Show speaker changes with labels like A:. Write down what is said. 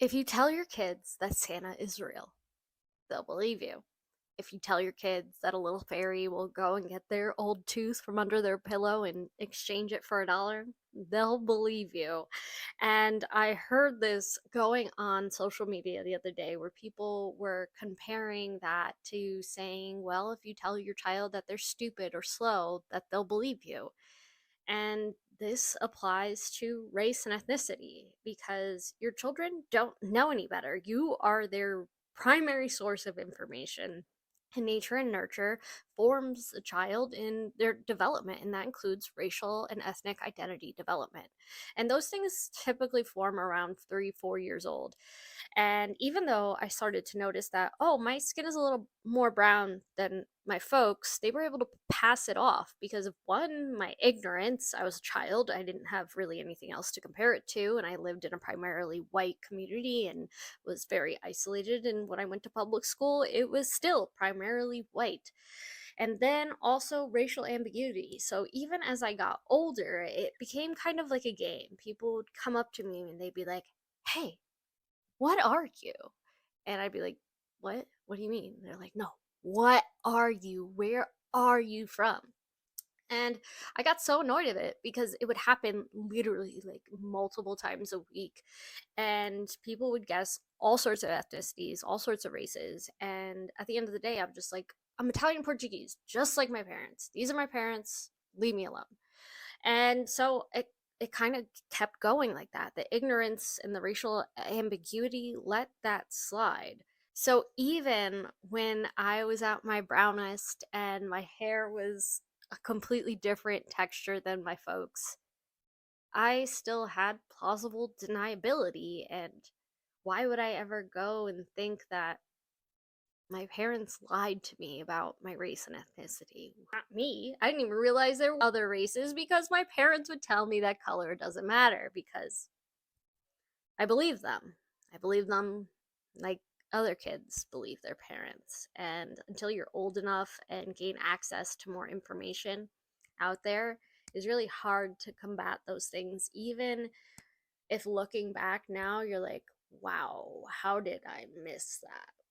A: If you tell your kids that Santa is real, they'll believe you. If you tell your kids that a little fairy will go and get their old tooth from under their pillow and exchange it for $1, they'll believe you. And I heard this going on social media the other day where people were comparing that to saying, well, if you tell your child that they're stupid or slow, that they'll believe you. And this applies to race and ethnicity because your children don't know any better. You are their primary source of information. And nature and nurture forms a child in their development, and that includes racial and ethnic identity development. And those things typically form around 3, 4 years old. And even though I started to notice that, oh, my skin is a little more brown than my folks, they were able to pass it off because of one, my ignorance. I was a child, I didn't have really anything else to compare it to, and I lived in a primarily white community and was very isolated. And when I went to public school, it was still primarily white. And then also racial ambiguity. So even as I got older, it became kind of like a game. People would come up to me and they'd be like, hey, what are you? And I'd be like, what? What do you mean? And they're like, no, what are you? Where are you from? And I got so annoyed at it because it would happen literally like multiple times a week. And people would guess all sorts of ethnicities, all sorts of races. And at the end of the day, I'm just like, I'm Italian Portuguese, just like my parents. These are my parents. Leave me alone. And so it kind of kept going like that. The ignorance and the racial ambiguity let that slide. So even when I was at my brownest and my hair was a completely different texture than my folks, I still had plausible deniability. And why would I ever go and think that my parents lied to me about my race and ethnicity? Not me. I didn't even realize there were other races because my parents would tell me that color doesn't matter because I believe them. I believe them like other kids believe their parents. And until you're old enough and gain access to more information out there, it's really hard to combat those things. Even if looking back now, you're like, wow, how did I miss that?